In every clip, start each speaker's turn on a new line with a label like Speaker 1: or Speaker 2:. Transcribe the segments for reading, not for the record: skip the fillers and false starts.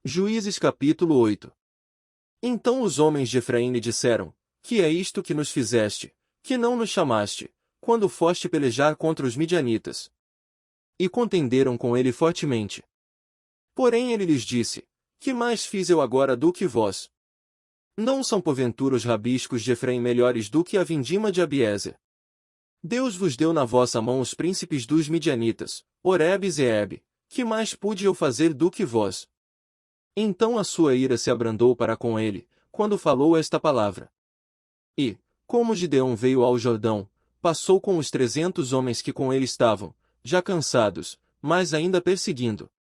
Speaker 1: Juízes capítulo 8. Então os homens de Efraim lhe disseram: Que é isto que nos fizeste, que não nos chamaste, quando foste pelejar contra os midianitas? E contenderam com ele fortemente. Porém ele lhes disse: Que mais fiz eu agora do que vós? Não são porventura os rabiscos de Efraim melhores do que a vindima de Abiezer? Deus vos deu na vossa mão os príncipes dos midianitas, Oreb e Zeebe, que mais pude eu fazer do que vós? Então a sua ira se abrandou para com ele, quando falou esta palavra. E, como Gideão veio ao Jordão, passou com os 300 homens que com ele estavam, já cansados, mas ainda perseguindo.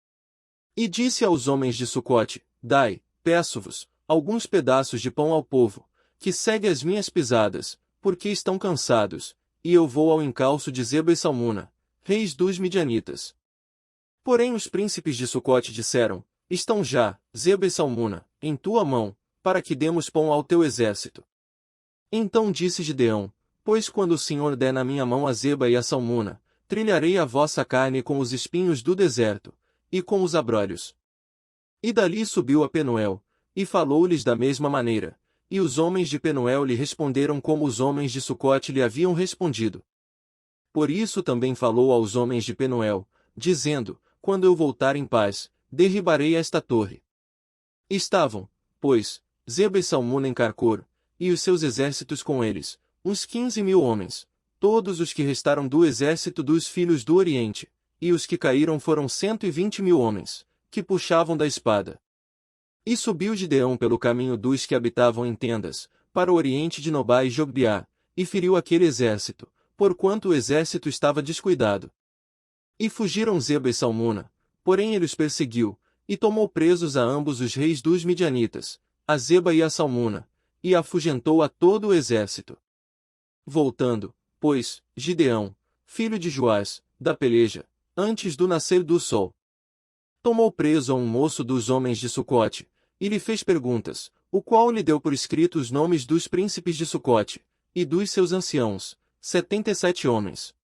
Speaker 1: E disse aos homens de Sucote: Dai, peço-vos, alguns pedaços de pão ao povo, que segue as minhas pisadas, porque estão cansados, e eu vou ao encalço de Zeba e Salmuna, reis dos midianitas. Porém os príncipes de Sucote disseram: Estão já, Zeba e Salmuna, em tua mão, para que demos pão ao teu exército. Então disse Gideão: Pois quando o Senhor der na minha mão a Zeba e a Salmuna, trilharei a vossa carne com os espinhos do deserto, e com os abrolhos. E dali subiu a Penuel, e falou-lhes da mesma maneira, e os homens de Penuel lhe responderam como os homens de Sucote lhe haviam respondido. Por isso também falou aos homens de Penuel, dizendo: Quando eu voltar em paz, derribarei esta torre. Estavam, pois, Zeba e Salmuna em Carcor, e os seus exércitos com eles, uns 15.000 homens, todos os que restaram do exército dos filhos do Oriente, e os que caíram foram 120.000 homens, que puxavam da espada. E subiu Gideão pelo caminho dos que habitavam em tendas, para o oriente de Nobá e Jogbeá, e feriu aquele exército, porquanto o exército estava descuidado. E fugiram Zeba e Salmuna, porém ele os perseguiu, e tomou presos a ambos os reis dos midianitas, a Zeba e a Salmuna, e afugentou a todo o exército. Voltando, pois, Gideão, filho de Joás, da peleja, antes do nascer do sol, tomou preso a um moço dos homens de Sucote, e lhe fez perguntas, o qual lhe deu por escrito os nomes dos príncipes de Sucote, e dos seus anciãos, 77 homens.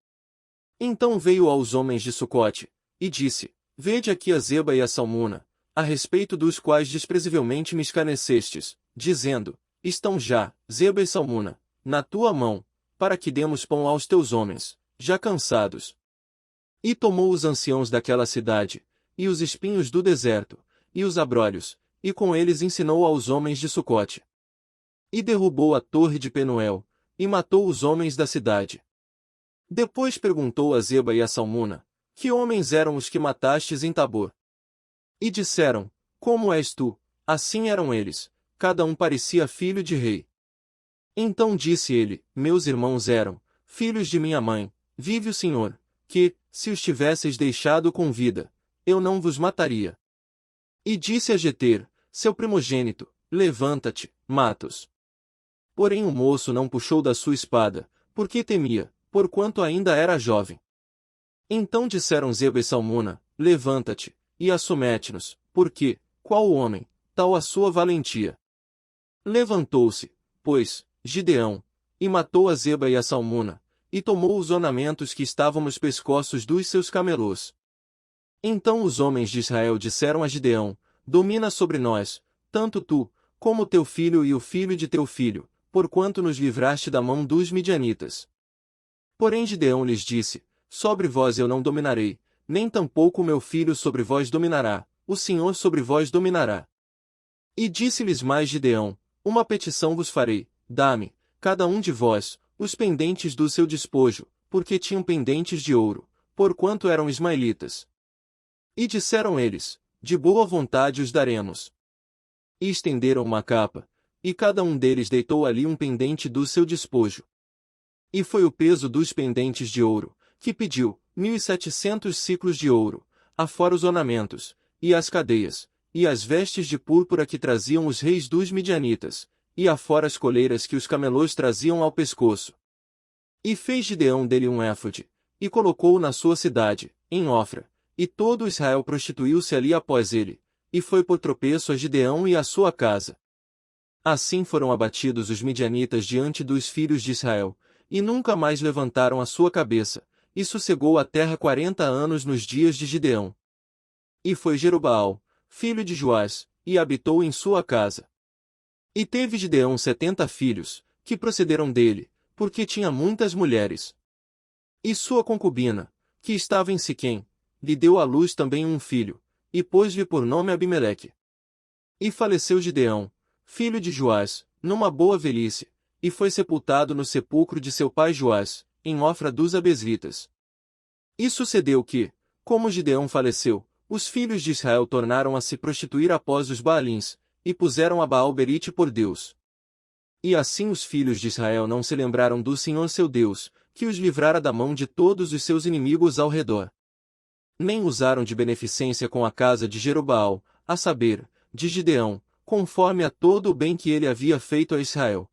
Speaker 1: Então veio aos homens de Sucote, e disse: Vede aqui a Zeba e a Salmuna, a respeito dos quais desprezivelmente me escarnecestes, dizendo: Estão já, Zeba e Salmuna, na tua mão, para que demos pão aos teus homens, já cansados. E tomou os anciãos daquela cidade, e os espinhos do deserto, e os abrolhos, e com eles ensinou aos homens de Sucote. E derrubou a torre de Penuel, e matou os homens da cidade. Depois perguntou a Zeba e a Salmuna: Que homens eram os que matastes em Tabor? E disseram: Como és tu? Assim eram eles, cada um parecia filho de rei. Então disse ele: Meus irmãos eram filhos de minha mãe, vive o Senhor, que, se os tivesseis deixado com vida, eu não vos mataria. E disse a Jeter, seu primogênito: Levanta-te, mata-os. Porém o moço não puxou da sua espada, porque temia, porquanto ainda era jovem. Então disseram Zeba e Salmuna: Levanta-te, e assomete-nos, porque, qual o homem, tal a sua valentia. Levantou-se, pois, Gideão, e matou a Zeba e a Salmuna, e tomou os ornamentos que estavam nos pescoços dos seus camelôs. Então os homens de Israel disseram a Gideão: Domina sobre nós, tanto tu, como teu filho e o filho de teu filho, porquanto nos livraste da mão dos midianitas. Porém Gideão lhes disse: Sobre vós eu não dominarei, nem tampouco o meu filho sobre vós dominará, o Senhor sobre vós dominará. E disse-lhes mais Gideão: Uma petição vos farei, dá-me, cada um de vós, os pendentes do seu despojo, porque tinham pendentes de ouro, porquanto eram ismaelitas. E disseram eles: De boa vontade os daremos. E estenderam uma capa, e cada um deles deitou ali um pendente do seu despojo. E foi o peso dos pendentes de ouro, que pediu, 1.700 siclos de ouro, afora os ornamentos, e as cadeias, e as vestes de púrpura que traziam os reis dos midianitas, e afora as coleiras que os camelôs traziam ao pescoço. E fez Gideão dele um éfode, e colocou-o na sua cidade, em Ofra, e todo Israel prostituiu-se ali após ele, e foi por tropeço a Gideão e a sua casa. Assim foram abatidos os midianitas diante dos filhos de Israel, e nunca mais levantaram a sua cabeça, e sossegou a terra 40 anos nos dias de Gideão. E foi Jerubaal, filho de Joás, e habitou em sua casa. E teve Gideão 70 filhos, que procederam dele, porque tinha muitas mulheres. E sua concubina, que estava em Siquém, lhe deu à luz também um filho, e pôs-lhe por nome Abimeleque. E faleceu Gideão, filho de Joás, numa boa velhice, e foi sepultado no sepulcro de seu pai Joás, em Ofra dos Abesritas. E sucedeu que, como Gideão faleceu, os filhos de Israel tornaram a se prostituir após os Baalins, e puseram a Baal-Berite por Deus. E assim os filhos de Israel não se lembraram do Senhor seu Deus, que os livrara da mão de todos os seus inimigos ao redor. Nem usaram de beneficência com a casa de Jerobaal, a saber, de Gideão, conforme a todo o bem que ele havia feito a Israel.